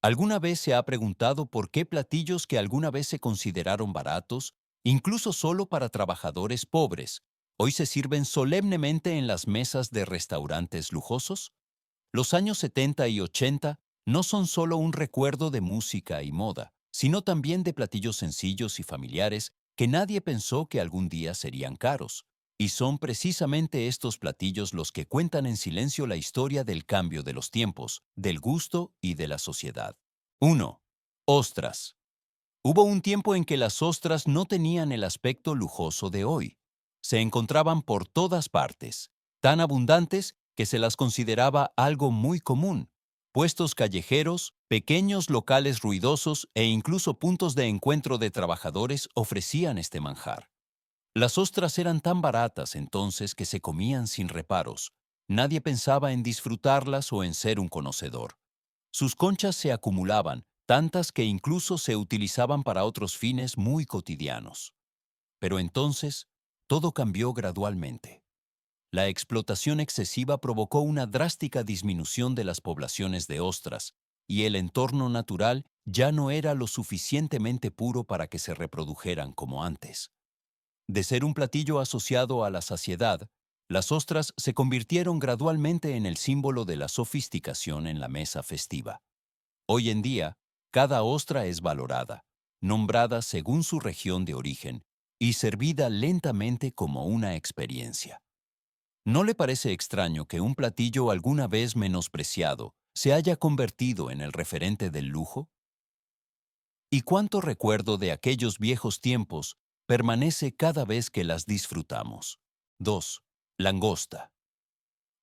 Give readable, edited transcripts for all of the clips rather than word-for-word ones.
¿Alguna vez se ha preguntado por qué platillos que alguna vez se consideraron baratos, incluso solo para trabajadores pobres, hoy se sirven solemnemente en las mesas de restaurantes lujosos? Los años 70 y 80 no son solo un recuerdo de música y moda, sino también de platillos sencillos y familiares que nadie pensó que algún día serían caros. Y son precisamente estos platillos los que cuentan en silencio la historia del cambio de los tiempos, del gusto y de la sociedad. 1. Ostras. Hubo un tiempo en que las ostras no tenían el aspecto lujoso de hoy. Se encontraban por todas partes, tan abundantes que se las consideraba algo muy común. Puestos callejeros, pequeños locales ruidosos e incluso puntos de encuentro de trabajadores ofrecían este manjar. Las ostras eran tan baratas entonces que se comían sin reparos. Nadie pensaba en disfrutarlas o en ser un conocedor. Sus conchas se acumulaban, tantas que incluso se utilizaban para otros fines muy cotidianos. Pero entonces, todo cambió gradualmente. La explotación excesiva provocó una drástica disminución de las poblaciones de ostras, y el entorno natural ya no era lo suficientemente puro para que se reprodujeran como antes. De ser un platillo asociado a la saciedad, las ostras se convirtieron gradualmente en el símbolo de la sofisticación en la mesa festiva. Hoy en día, cada ostra es valorada, nombrada según su región de origen y servida lentamente como una experiencia. ¿No le parece extraño que un platillo alguna vez menospreciado se haya convertido en el referente del lujo? ¿Y cuánto recuerdo de aquellos viejos tiempos permanece cada vez que las disfrutamos? 2. Langosta.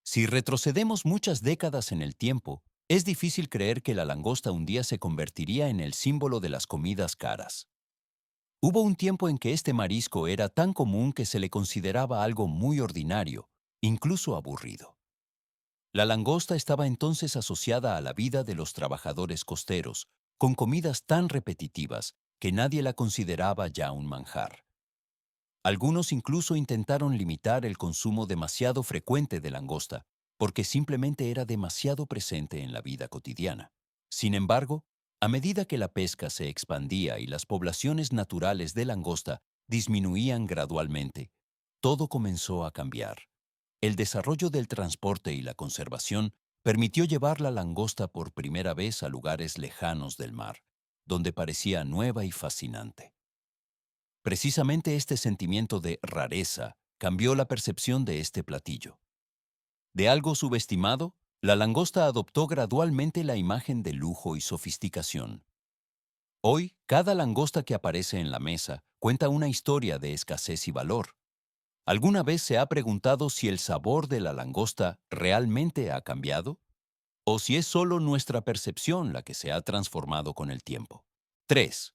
Si retrocedemos muchas décadas en el tiempo, es difícil creer que la langosta un día se convertiría en el símbolo de las comidas caras. Hubo un tiempo en que este marisco era tan común que se le consideraba algo muy ordinario, incluso aburrido. La langosta estaba entonces asociada a la vida de los trabajadores costeros, con comidas tan repetitivas que nadie la consideraba ya un manjar. Algunos incluso intentaron limitar el consumo demasiado frecuente de langosta, porque simplemente era demasiado presente en la vida cotidiana. Sin embargo, a medida que la pesca se expandía y las poblaciones naturales de langosta disminuían gradualmente, todo comenzó a cambiar. El desarrollo del transporte y la conservación permitió llevar la langosta por primera vez a lugares lejanos del mar, donde parecía nueva y fascinante. Precisamente este sentimiento de rareza cambió la percepción de este platillo. De algo subestimado, la langosta adoptó gradualmente la imagen de lujo y sofisticación. Hoy, cada langosta que aparece en la mesa cuenta una historia de escasez y valor. ¿Alguna vez se ha preguntado si el sabor de la langosta realmente ha cambiado? ¿O si es solo nuestra percepción la que se ha transformado con el tiempo? 3.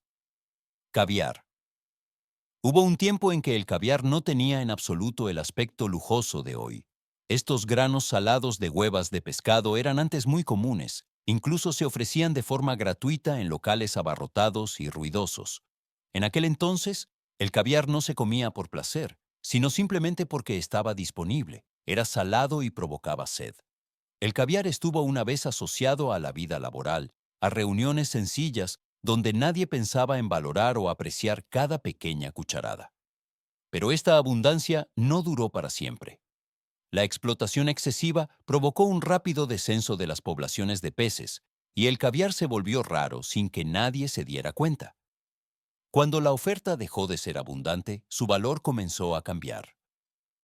Caviar. Hubo un tiempo en que el caviar no tenía en absoluto el aspecto lujoso de hoy. Estos granos salados de huevas de pescado eran antes muy comunes, incluso se ofrecían de forma gratuita en locales abarrotados y ruidosos. En aquel entonces, el caviar no se comía por placer, sino simplemente porque estaba disponible, era salado y provocaba sed. El caviar estuvo una vez asociado a la vida laboral, a reuniones sencillas donde nadie pensaba en valorar o apreciar cada pequeña cucharada. Pero esta abundancia no duró para siempre. La explotación excesiva provocó un rápido descenso de las poblaciones de peces, y el caviar se volvió raro sin que nadie se diera cuenta. Cuando la oferta dejó de ser abundante, su valor comenzó a cambiar.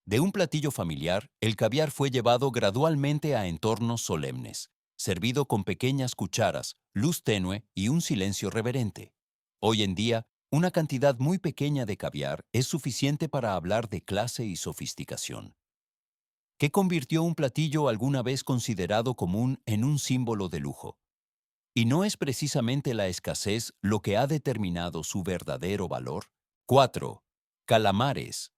De un platillo familiar, el caviar fue llevado gradualmente a entornos solemnes, servido con pequeñas cucharas, luz tenue y un silencio reverente. Hoy en día, una cantidad muy pequeña de caviar es suficiente para hablar de clase y sofisticación. ¿Qué convirtió un platillo alguna vez considerado común en un símbolo de lujo? ¿Y no es precisamente la escasez lo que ha determinado su verdadero valor? 4. Calamares.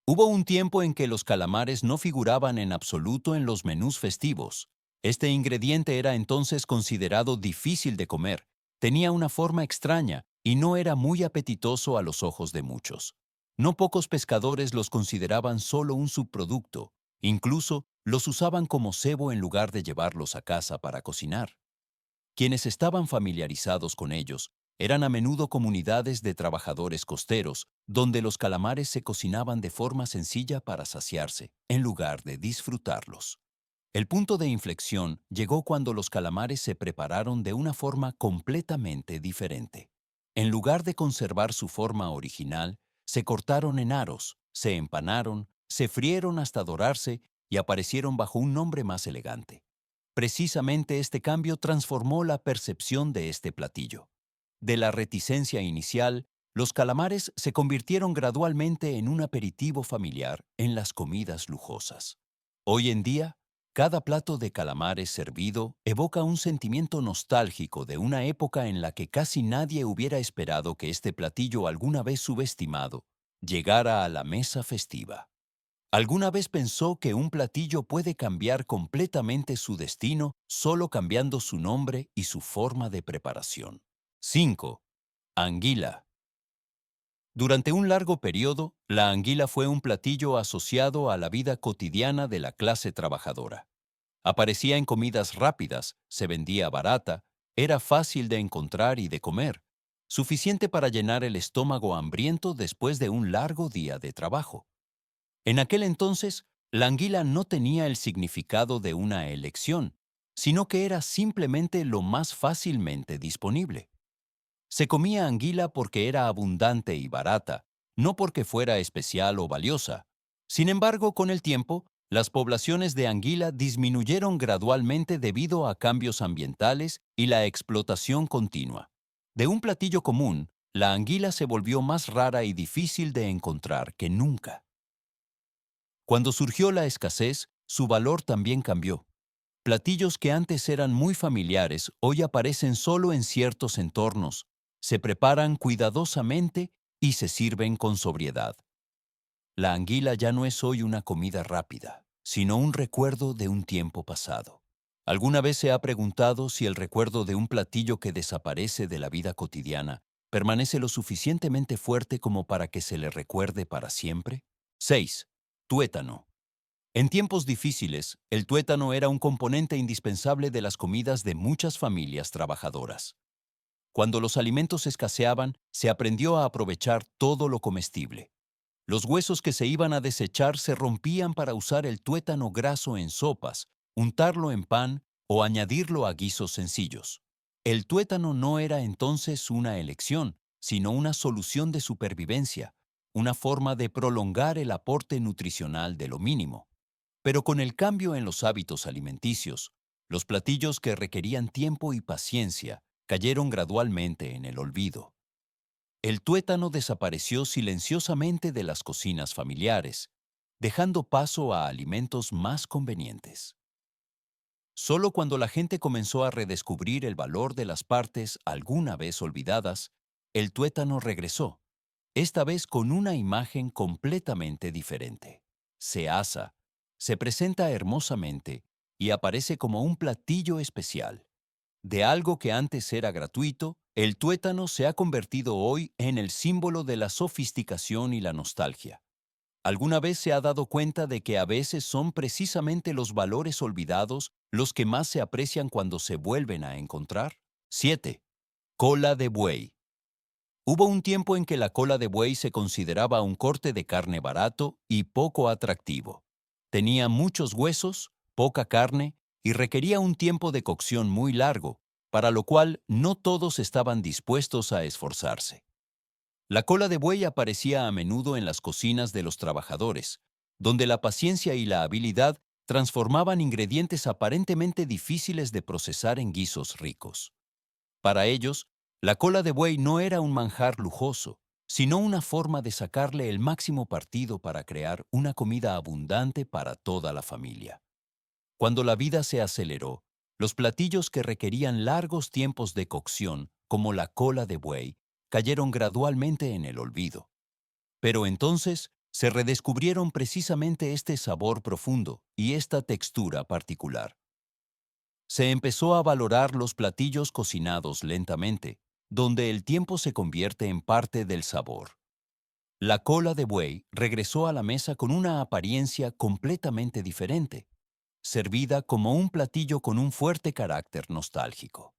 Hubo un tiempo en que los calamares no figuraban en absoluto en los menús festivos. Este ingrediente era entonces considerado difícil de comer, tenía una forma extraña y no era muy apetitoso a los ojos de muchos. No pocos pescadores los consideraban solo un subproducto, incluso los usaban como cebo en lugar de llevarlos a casa para cocinar. Quienes estaban familiarizados con ellos eran a menudo comunidades de trabajadores costeros, donde los calamares se cocinaban de forma sencilla para saciarse, en lugar de disfrutarlos. El punto de inflexión llegó cuando los calamares se prepararon de una forma completamente diferente. En lugar de conservar su forma original, se cortaron en aros, se empanaron, se frieron hasta dorarse y aparecieron bajo un nombre más elegante. Precisamente este cambio transformó la percepción de este platillo. De la reticencia inicial, los calamares se convirtieron gradualmente en un aperitivo familiar en las comidas lujosas. Hoy en día, cada plato de calamares servido evoca un sentimiento nostálgico de una época en la que casi nadie hubiera esperado que este platillo alguna vez subestimado llegara a la mesa festiva. ¿Alguna vez pensó que un platillo puede cambiar completamente su destino solo cambiando su nombre y su forma de preparación? 5. Anguila. Durante un largo periodo, la anguila fue un platillo asociado a la vida cotidiana de la clase trabajadora. Aparecía en comidas rápidas, se vendía barata, era fácil de encontrar y de comer, suficiente para llenar el estómago hambriento después de un largo día de trabajo. En aquel entonces, la anguila no tenía el significado de una elección, sino que era simplemente lo más fácilmente disponible. Se comía anguila porque era abundante y barata, no porque fuera especial o valiosa. Sin embargo, con el tiempo, las poblaciones de anguila disminuyeron gradualmente debido a cambios ambientales y la explotación continua. De un platillo común, la anguila se volvió más rara y difícil de encontrar que nunca. Cuando surgió la escasez, su valor también cambió. Platillos que antes eran muy familiares hoy aparecen solo en ciertos entornos, se preparan cuidadosamente y se sirven con sobriedad. La anguila ya no es hoy una comida rápida, sino un recuerdo de un tiempo pasado. ¿Alguna vez se ha preguntado si el recuerdo de un platillo que desaparece de la vida cotidiana permanece lo suficientemente fuerte como para que se le recuerde para siempre? 6. Tuétano. En tiempos difíciles, el tuétano era un componente indispensable de las comidas de muchas familias trabajadoras. Cuando los alimentos escaseaban, se aprendió a aprovechar todo lo comestible. Los huesos que se iban a desechar se rompían para usar el tuétano graso en sopas, untarlo en pan o añadirlo a guisos sencillos. El tuétano no era entonces una elección, sino una solución de supervivencia, una forma de prolongar el aporte nutricional de lo mínimo. Pero con el cambio en los hábitos alimenticios, los platillos que requerían tiempo y paciencia cayeron gradualmente en el olvido. El tuétano desapareció silenciosamente de las cocinas familiares, dejando paso a alimentos más convenientes. Solo cuando la gente comenzó a redescubrir el valor de las partes alguna vez olvidadas, el tuétano regresó, esta vez con una imagen completamente diferente. Se asa, se presenta hermosamente y aparece como un platillo especial. De algo que antes era gratuito, el tuétano se ha convertido hoy en el símbolo de la sofisticación y la nostalgia. ¿Alguna vez se ha dado cuenta de que a veces son precisamente los valores olvidados los que más se aprecian cuando se vuelven a encontrar? 7. Cola de buey. Hubo un tiempo en que la cola de buey se consideraba un corte de carne barato y poco atractivo. Tenía muchos huesos, poca carne y requería un tiempo de cocción muy largo, para lo cual no todos estaban dispuestos a esforzarse. La cola de buey aparecía a menudo en las cocinas de los trabajadores, donde la paciencia y la habilidad transformaban ingredientes aparentemente difíciles de procesar en guisos ricos. Para ellos, la cola de buey no era un manjar lujoso, sino una forma de sacarle el máximo partido para crear una comida abundante para toda la familia. Cuando la vida se aceleró, los platillos que requerían largos tiempos de cocción, como la cola de buey, cayeron gradualmente en el olvido. Pero entonces se redescubrieron precisamente este sabor profundo y esta textura particular. Se empezó a valorar los platillos cocinados lentamente, donde el tiempo se convierte en parte del sabor. La cola de buey regresó a la mesa con una apariencia completamente diferente, servida como un platillo con un fuerte carácter nostálgico.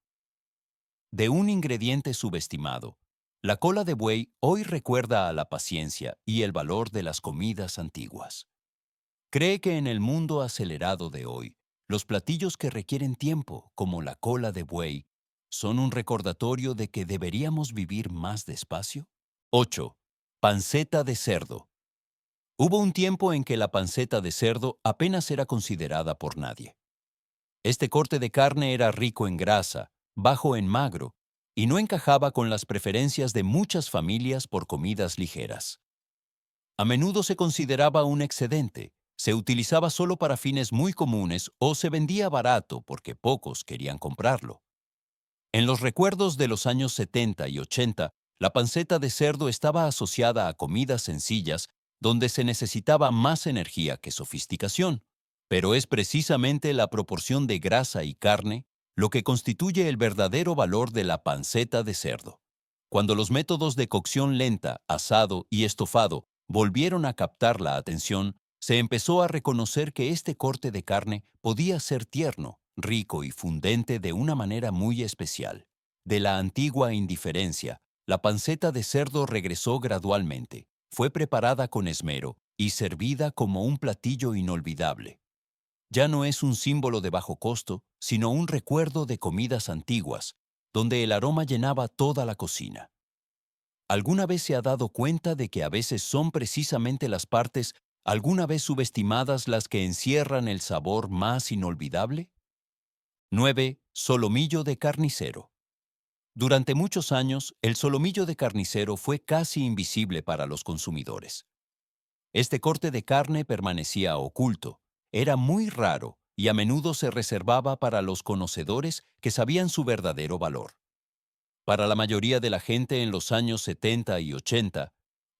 de un ingrediente subestimado. La cola de buey hoy recuerda a la paciencia y el valor de las comidas antiguas. Cree que en el mundo acelerado de hoy, los platillos que requieren tiempo, como la cola de buey, son un recordatorio de que deberíamos vivir más despacio. 8. Panceta de cerdo. Hubo un tiempo en que la panceta de cerdo apenas era considerada por nadie. Este corte de carne era rico en grasa, bajo en magro, y no encajaba con las preferencias de muchas familias por comidas ligeras. A menudo se consideraba un excedente, se utilizaba solo para fines muy comunes o se vendía barato porque pocos querían comprarlo. En los recuerdos de los años 70 y 80, la panceta de cerdo estaba asociada a comidas sencillas donde se necesitaba más energía que sofisticación. Pero es precisamente la proporción de grasa y carne lo que constituye el verdadero valor de la panceta de cerdo. Cuando los métodos de cocción lenta, asado y estofado volvieron a captar la atención, se empezó a reconocer que este corte de carne podía ser tierno, rico y fundente de una manera muy especial. De la antigua indiferencia, la panceta de cerdo regresó gradualmente, fue preparada con esmero y servida como un platillo inolvidable. Ya no es un símbolo de bajo costo, sino un recuerdo de comidas antiguas, donde el aroma llenaba toda la cocina. ¿Alguna vez se ha dado cuenta de que a veces son precisamente las partes alguna vez subestimadas las que encierran el sabor más inolvidable? 9. Solomillo de carnicero. Durante muchos años, el solomillo de carnicero fue casi invisible para los consumidores. Este corte de carne permanecía oculto, era muy raro y a menudo se reservaba para los conocedores que sabían su verdadero valor. Para la mayoría de la gente en los años 70 y 80,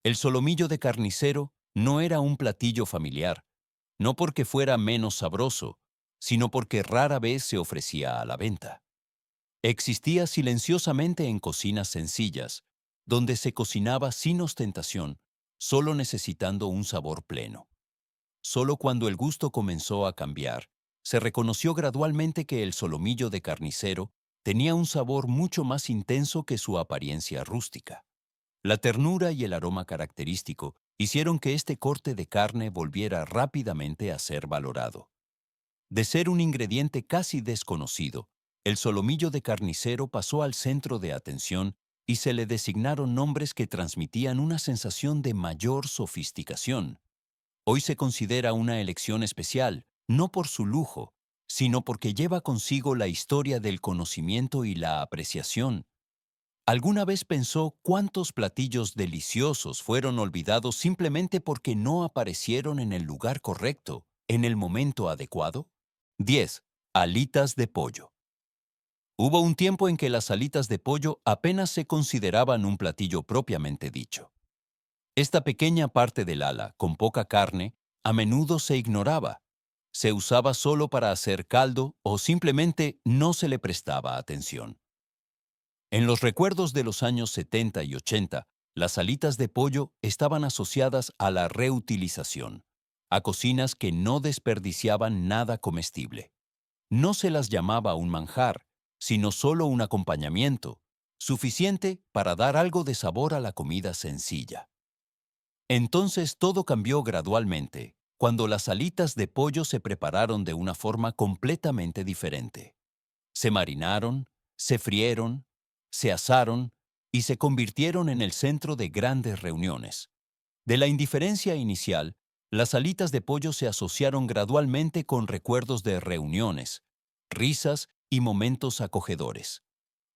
el solomillo de carnicero no era un platillo familiar, no porque fuera menos sabroso, sino porque rara vez se ofrecía a la venta. Existía silenciosamente en cocinas sencillas, donde se cocinaba sin ostentación, solo necesitando un sabor pleno. Solo cuando el gusto comenzó a cambiar, se reconoció gradualmente que el solomillo de carnicero tenía un sabor mucho más intenso que su apariencia rústica. La ternura y el aroma característico hicieron que este corte de carne volviera rápidamente a ser valorado. De ser un ingrediente casi desconocido, el solomillo de carnicero pasó al centro de atención y se le designaron nombres que transmitían una sensación de mayor sofisticación. Hoy se considera una elección especial, no por su lujo, sino porque lleva consigo la historia del conocimiento y la apreciación. ¿Alguna vez pensó cuántos platillos deliciosos fueron olvidados simplemente porque no aparecieron en el lugar correcto, en el momento adecuado? 10. Alitas de pollo. Hubo un tiempo en que las alitas de pollo apenas se consideraban un platillo propiamente dicho. Esta pequeña parte del ala, con poca carne, a menudo se ignoraba. Se usaba solo para hacer caldo o simplemente no se le prestaba atención. En los recuerdos de los años 70 y 80, las alitas de pollo estaban asociadas a la reutilización, a cocinas que no desperdiciaban nada comestible. No se las llamaba un manjar, sino solo un acompañamiento, suficiente para dar algo de sabor a la comida sencilla. Entonces todo cambió gradualmente, cuando las alitas de pollo se prepararon de una forma completamente diferente. Se marinaron, se frieron, se asaron y se convirtieron en el centro de grandes reuniones. De la indiferencia inicial, las alitas de pollo se asociaron gradualmente con recuerdos de reuniones, risas y momentos acogedores.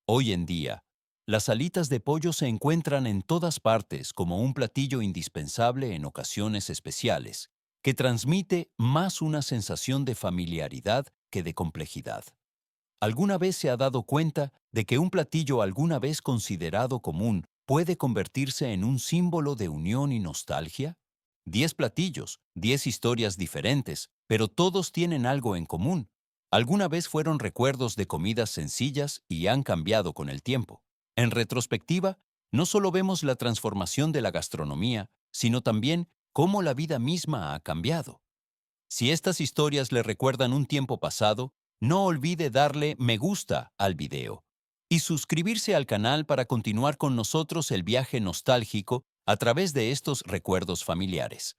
Hoy en día, las alitas de pollo se encuentran en todas partes como un platillo indispensable en ocasiones especiales, que transmite más una sensación de familiaridad que de complejidad. ¿Alguna vez se ha dado cuenta de que un platillo alguna vez considerado común puede convertirse en un símbolo de unión y nostalgia? 10 platillos, 10 historias diferentes, pero todos tienen algo en común. Alguna vez fueron recuerdos de comidas sencillas y han cambiado con el tiempo. En retrospectiva, no solo vemos la transformación de la gastronomía, sino también cómo la vida misma ha cambiado. Si estas historias le recuerdan un tiempo pasado, no olvide darle me gusta al video. y suscribirse al canal para continuar con nosotros el viaje nostálgico a través de estos recuerdos familiares.